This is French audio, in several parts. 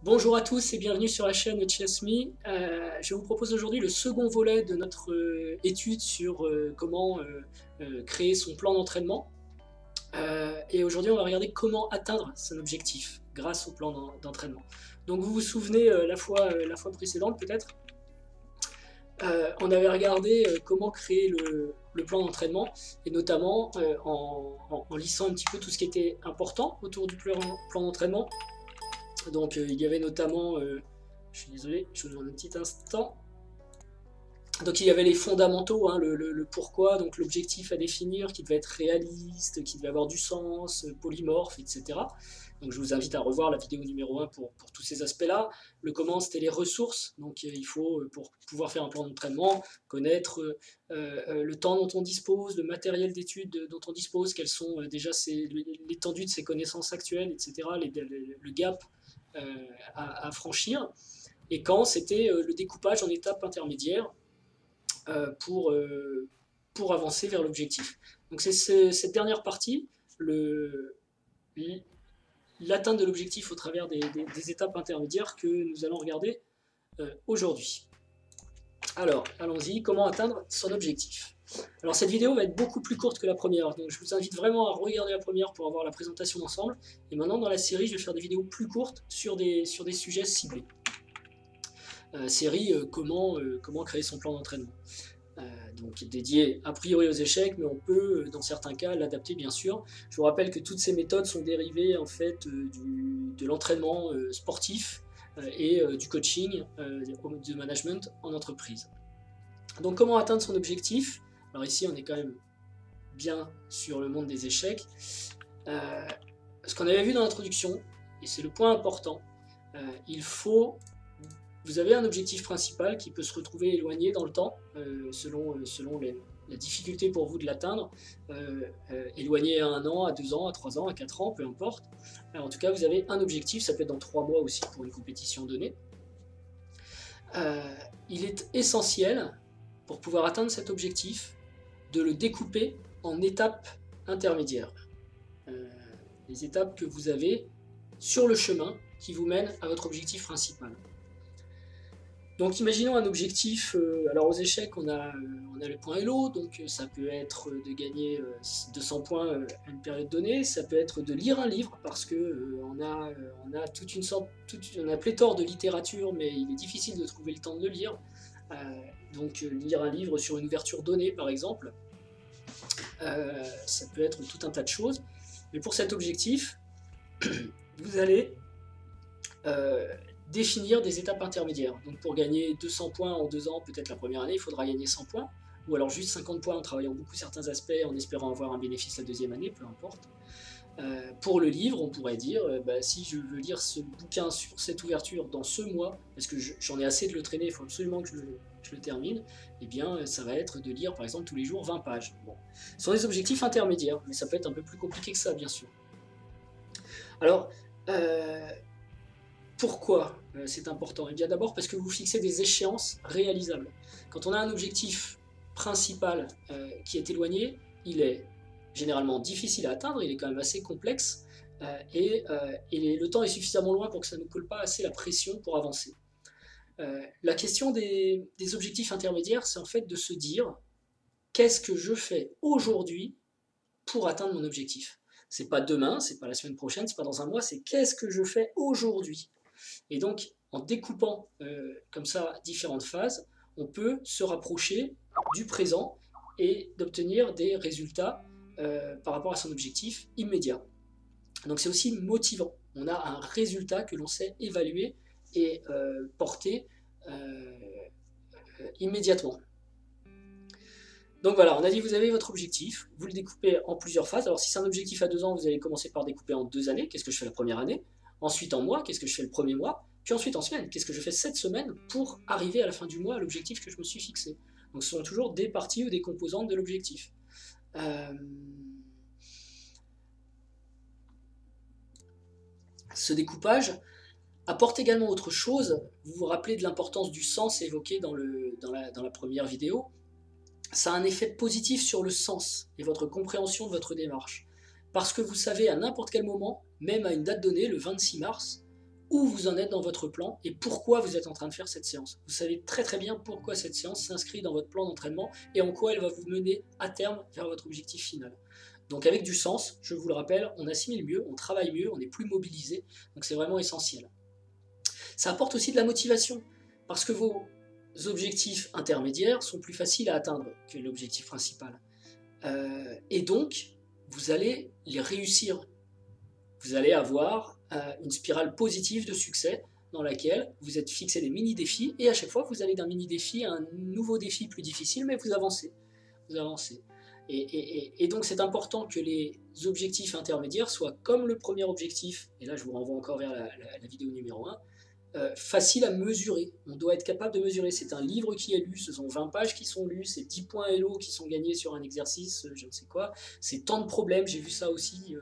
Bonjour à tous et bienvenue sur la chaîne Chess.me. Je vous propose aujourd'hui le second volet de notre étude sur comment créer son plan d'entraînement. Et aujourd'hui, on va regarder comment atteindre son objectif grâce au plan d'entraînement. Donc vous vous souvenez la fois précédente peut-être, on avait regardé comment créer le plan d'entraînement et notamment en lissant un petit peu tout ce qui était important autour du plan d'entraînement. Donc il y avait notamment, je suis désolé, je vous demande un petit instant. Donc il y avait les fondamentaux, hein, le pourquoi, donc l'objectif à définir qui devait être réaliste, qui devait avoir du sens, polymorphe, etc. Donc je vous invite à revoir la vidéo numéro 1 pour tous ces aspects-là. Le comment, c'était les ressources, donc il faut, pour pouvoir faire un plan d'entraînement, connaître le temps dont on dispose, le matériel d'études dont on dispose, quelles sont déjà l'étendue de ses connaissances actuelles, etc., le gap à franchir. Et quand, c'était le découpage en étapes intermédiaires, pour avancer vers l'objectif. Donc c'est cette dernière partie, l'atteinte de l'objectif au travers des étapes intermédiaires que nous allons regarder aujourd'hui. Alors, allons-y, comment atteindre son objectif. Alors cette vidéo va être beaucoup plus courte que la première, donc je vous invite vraiment à regarder la première pour avoir la présentation d'ensemble. Et maintenant dans la série, je vais faire des vidéos plus courtes sur des sujets ciblés. Série comment créer son plan d'entraînement. Donc dédié a priori aux échecs, mais on peut dans certains cas l'adapter bien sûr. Je vous rappelle que toutes ces méthodes sont dérivées en fait de l'entraînement sportif et du coaching, du management en entreprise. Donc comment atteindre son objectif? Alors ici on est quand même bien sur le monde des échecs. Ce qu'on avait vu dans l'introduction, et c'est le point important, vous avez un objectif principal qui peut se retrouver éloigné dans le temps, selon la difficulté pour vous de l'atteindre, éloigné à 1 an, à 2 ans, à 3 ans, à 4 ans, peu importe. En tout cas, vous avez un objectif, ça peut être dans 3 mois aussi pour une compétition donnée. Il est essentiel, pour pouvoir atteindre cet objectif, de le découper en étapes intermédiaires. Les étapes que vous avez sur le chemin qui vous mènent à votre objectif principal. Donc imaginons un objectif, alors aux échecs on a le point Elo, donc ça peut être de gagner 200 points à une période donnée, ça peut être de lire un livre parce que on a on a pléthore de littérature mais il est difficile de trouver le temps de le lire, donc lire un livre sur une ouverture donnée par exemple, ça peut être tout un tas de choses, mais pour cet objectif, vous allez définir des étapes intermédiaires. Donc pour gagner 200 points en 2 ans, peut-être la première année, il faudra gagner 100 points, ou alors juste 50 points en travaillant beaucoup certains aspects, en espérant avoir un bénéfice la deuxième année, peu importe. Pour le livre, on pourrait dire, si je veux lire ce bouquin sur cette ouverture dans ce mois, parce que j'en ai assez de le traîner, il faut absolument que je le termine, eh bien ça va être de lire par exemple tous les jours 20 pages. Bon. Ce sont des objectifs intermédiaires, mais ça peut être un peu plus compliqué que ça, bien sûr. Alors, pourquoi c'est important? Eh bien d'abord parce que vous fixez des échéances réalisables. Quand on a un objectif principal qui est éloigné, il est généralement difficile à atteindre, il est quand même assez complexe, et le temps est suffisamment loin pour que ça ne colle pas assez la pression pour avancer. La question des objectifs intermédiaires, c'est en fait de se dire qu'est-ce que je fais aujourd'hui pour atteindre mon objectif? C'est pas demain, c'est pas la semaine prochaine, c'est pas dans un mois, c'est qu'est-ce que je fais aujourd'hui? Et donc, en découpant comme ça différentes phases, on peut se rapprocher du présent et d'obtenir des résultats par rapport à son objectif immédiat. Donc c'est aussi motivant. On a un résultat que l'on sait évaluer et porter immédiatement. Donc voilà, on a dit vous avez votre objectif, vous le découpez en plusieurs phases. Alors si c'est un objectif à 2 ans, vous allez commencer par découper en 2 années, qu'est-ce que je fais la première année? Ensuite en mois, qu'est-ce que je fais le premier mois? Puis ensuite en semaine, qu'est-ce que je fais cette semaine pour arriver à la fin du mois à l'objectif que je me suis fixé? Donc ce sont toujours des parties ou des composantes de l'objectif. Ce découpage apporte également autre chose. Vous vous rappelez de l'importance du sens évoqué dans la première vidéo. Ça a un effet positif sur le sens et votre compréhension de votre démarche. Parce que vous savez à n'importe quel moment, même à une date donnée, le 26 mars, où vous en êtes dans votre plan et pourquoi vous êtes en train de faire cette séance. Vous savez très très bien pourquoi cette séance s'inscrit dans votre plan d'entraînement et en quoi elle va vous mener à terme vers votre objectif final. Donc avec du sens, je vous le rappelle, on assimile mieux, on travaille mieux, on est plus mobilisé, donc c'est vraiment essentiel. Ça apporte aussi de la motivation, parce que vos objectifs intermédiaires sont plus faciles à atteindre que l'objectif principal. Et donc, vous allez les réussir. Vous allez avoir une spirale positive de succès dans laquelle vous êtes fixé des mini-défis, et à chaque fois, vous allez d'un mini-défi à un nouveau défi plus difficile, mais vous avancez. Vous avancez. Et donc, c'est important que les objectifs intermédiaires soient comme le premier objectif, et là, je vous renvoie encore vers la vidéo numéro 1, facile à mesurer. On doit être capable de mesurer. C'est un livre qui est lu, ce sont 20 pages qui sont lues, c'est 10 points Hello qui sont gagnés sur un exercice, je ne sais quoi. C'est tant de problèmes, j'ai vu ça aussi,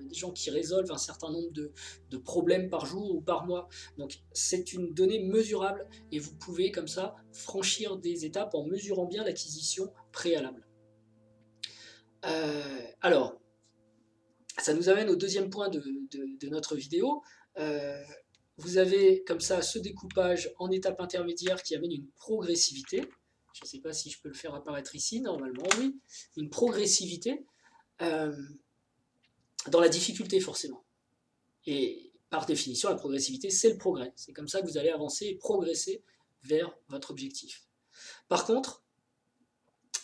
des gens qui résolvent un certain nombre de problèmes par jour ou par mois. Donc c'est une donnée mesurable et vous pouvez comme ça franchir des étapes en mesurant bien l'acquisition préalable. Alors, ça nous amène au deuxième point de notre vidéo. Vous avez comme ça ce découpage en étapes intermédiaires qui amène une progressivité. Je ne sais pas si je peux le faire apparaître ici, normalement oui. Une progressivité dans la difficulté forcément. Et par définition, la progressivité, c'est le progrès. C'est comme ça que vous allez avancer et progresser vers votre objectif. Par contre,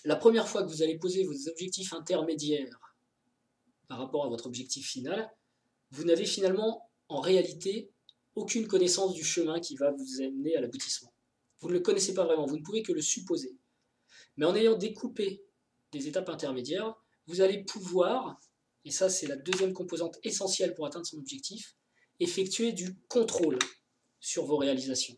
la première fois que vous allez poser vos objectifs intermédiaires par rapport à votre objectif final, vous n'avez finalement en réalité aucune connaissance du chemin qui va vous amener à l'aboutissement. Vous ne le connaissez pas vraiment, vous ne pouvez que le supposer. Mais en ayant découpé des étapes intermédiaires, vous allez pouvoir, et ça c'est la deuxième composante essentielle pour atteindre son objectif, effectuer du contrôle sur vos réalisations.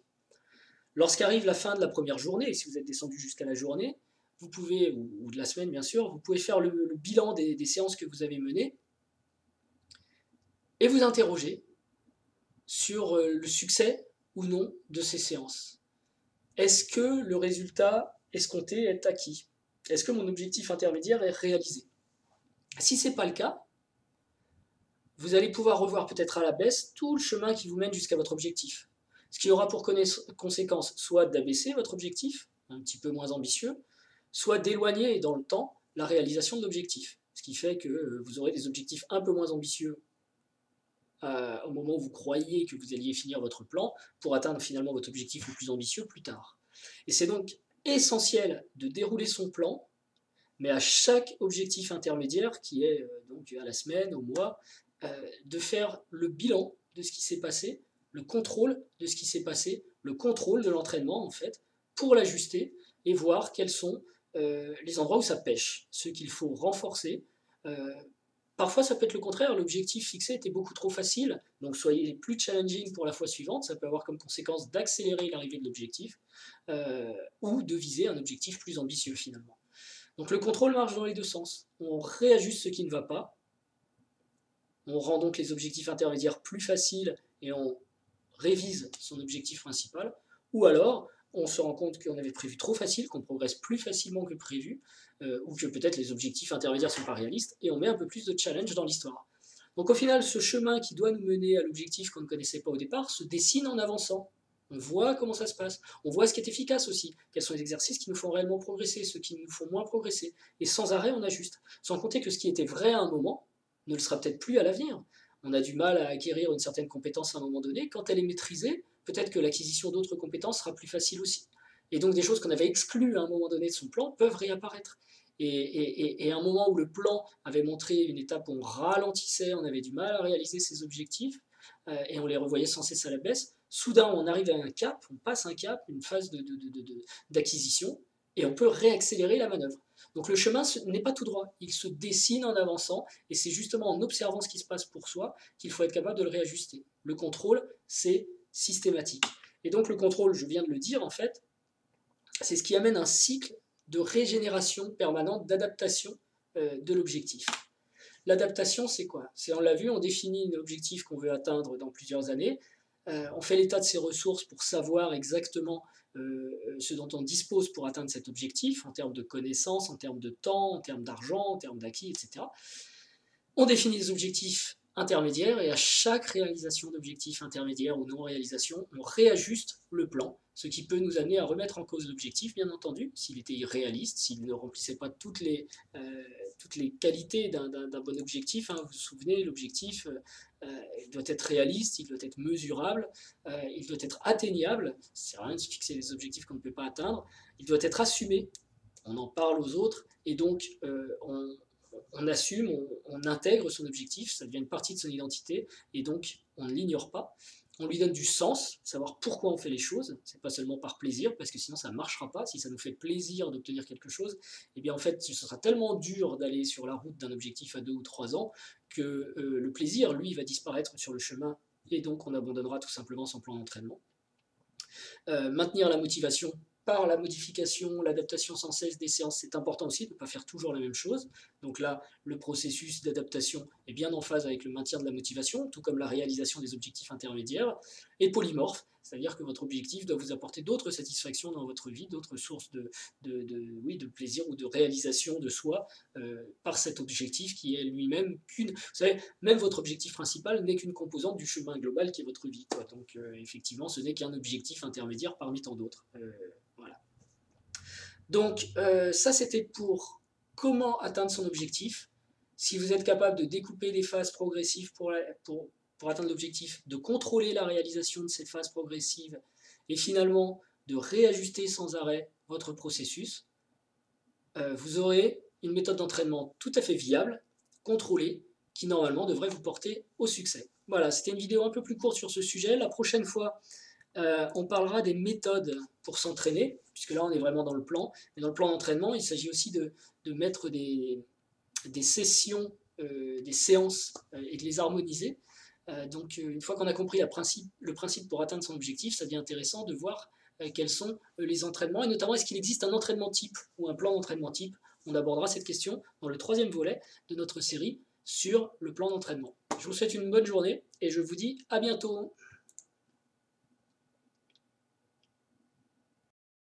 Lorsqu'arrive la fin de la première journée, et si vous êtes descendu jusqu'à la journée, vous pouvez, ou de la semaine bien sûr, vous pouvez faire le bilan des séances que vous avez menées et vous interroger sur le succès ou non de ces séances. Est-ce que le résultat escompté est acquis? Est-ce que mon objectif intermédiaire est réalisé? Si ce n'est pas le cas, vous allez pouvoir revoir peut-être à la baisse tout le chemin qui vous mène jusqu'à votre objectif. Ce qui aura pour conséquence soit d'abaisser votre objectif, un petit peu moins ambitieux, soit d'éloigner dans le temps la réalisation de l'objectif. Ce qui fait que vous aurez des objectifs un peu moins ambitieux au moment où vous croyez que vous alliez finir votre plan pour atteindre finalement votre objectif le plus ambitieux plus tard. Et c'est donc essentiel de dérouler son plan, mais à chaque objectif intermédiaire, qui est donc à la semaine, au mois, de faire le bilan de ce qui s'est passé, le contrôle de ce qui s'est passé, le contrôle de l'entraînement en fait, pour l'ajuster et voir quels sont les endroits où ça pêche, ceux qu'il faut renforcer. Parfois, ça peut être le contraire, l'objectif fixé était beaucoup trop facile, donc soyez plus challenging pour la fois suivante, ça peut avoir comme conséquence d'accélérer l'arrivée de l'objectif, ou de viser un objectif plus ambitieux finalement. Donc le contrôle marche dans les deux sens, on réajuste ce qui ne va pas, on rend donc les objectifs intermédiaires plus faciles et on révise son objectif principal, ou alors on se rend compte qu'on avait prévu trop facile, qu'on progresse plus facilement que prévu, ou que peut-être les objectifs intermédiaires ne sont pas réalistes, et on met un peu plus de challenge dans l'histoire. Donc au final, ce chemin qui doit nous mener à l'objectif qu'on ne connaissait pas au départ se dessine en avançant. On voit comment ça se passe, on voit ce qui est efficace aussi, quels sont les exercices qui nous font réellement progresser, ceux qui nous font moins progresser, et sans arrêt on ajuste, sans compter que ce qui était vrai à un moment ne le sera peut-être plus à l'avenir. On a du mal à acquérir une certaine compétence à un moment donné, quand elle est maîtrisée, peut-être que l'acquisition d'autres compétences sera plus facile aussi. Et donc des choses qu'on avait exclues à un moment donné de son plan peuvent réapparaître. Et à un moment où le plan avait montré une étape où on ralentissait, on avait du mal à réaliser ses objectifs, et on les revoyait sans cesse à la baisse, soudain on arrive à un cap, on passe un cap, une phase d'acquisition, et on peut réaccélérer la manœuvre. Donc le chemin n'est pas tout droit, il se dessine en avançant, et c'est justement en observant ce qui se passe pour soi qu'il faut être capable de le réajuster. Le contrôle, c'est systématique. Et donc le contrôle, je viens de le dire en fait, c'est ce qui amène un cycle de régénération permanente, d'adaptation de l'objectif. L'adaptation, c'est quoi? On l'a vu, on définit un objectif qu'on veut atteindre dans plusieurs années, on fait l'état de ses ressources pour savoir exactement ce dont on dispose pour atteindre cet objectif, en termes de connaissances, en termes de temps, en termes d'argent, en termes d'acquis, etc. On définit des objectifs intermédiaire, et à chaque réalisation d'objectif intermédiaire ou non-réalisation, on réajuste le plan, ce qui peut nous amener à remettre en cause l'objectif, bien entendu, s'il était irréaliste, s'il ne remplissait pas toutes les qualités d'un bon objectif. Hein. Vous vous souvenez, l'objectif il doit être réaliste, il doit être mesurable, il doit être atteignable, ça sert à rien de se fixer des objectifs qu'on ne peut pas atteindre, il doit être assumé, on en parle aux autres, et donc on assume, on intègre son objectif, ça devient une partie de son identité, et donc on ne l'ignore pas. On lui donne du sens, savoir pourquoi on fait les choses, c'est pas seulement par plaisir, parce que sinon ça ne marchera pas. Si ça nous fait plaisir d'obtenir quelque chose, eh bien en fait ce sera tellement dur d'aller sur la route d'un objectif à 2 ou 3 ans que le plaisir, lui, va disparaître sur le chemin, et donc on abandonnera tout simplement son plan d'entraînement. Maintenir la motivation par la modification, l'adaptation sans cesse des séances, c'est important aussi de ne pas faire toujours la même chose. Donc là, le processus d'adaptation est bien en phase avec le maintien de la motivation, tout comme la réalisation des objectifs intermédiaires. Et polymorphe, c'est-à-dire que votre objectif doit vous apporter d'autres satisfactions dans votre vie, d'autres sources de plaisir ou de réalisation de soi par cet objectif qui est lui-même qu'une... Vous savez, même votre objectif principal n'est qu'une composante du chemin global qui est votre vie. Quoi. Donc effectivement, ce n'est qu'un objectif intermédiaire parmi tant d'autres. Voilà. Donc ça c'était pour comment atteindre son objectif. Si vous êtes capable de découper les phases progressives pour atteindre l'objectif, de contrôler la réalisation de ces phases progressives et finalement de réajuster sans arrêt votre processus, vous aurez une méthode d'entraînement tout à fait viable, contrôlée, qui normalement devrait vous porter au succès. Voilà, c'était une vidéo un peu plus courte sur ce sujet. La prochaine fois, on parlera des méthodes pour s'entraîner, puisque là on est vraiment dans le plan. Mais dans le plan d'entraînement, il s'agit aussi de mettre des sessions, des séances et de les harmoniser. Donc une fois qu'on a compris le principe pour atteindre son objectif, ça devient intéressant de voir quels sont les entraînements, et notamment est-ce qu'il existe un entraînement type ou un plan d'entraînement type. On abordera cette question dans le 3e volet de notre série sur le plan d'entraînement. Je vous souhaite une bonne journée et je vous dis à bientôt.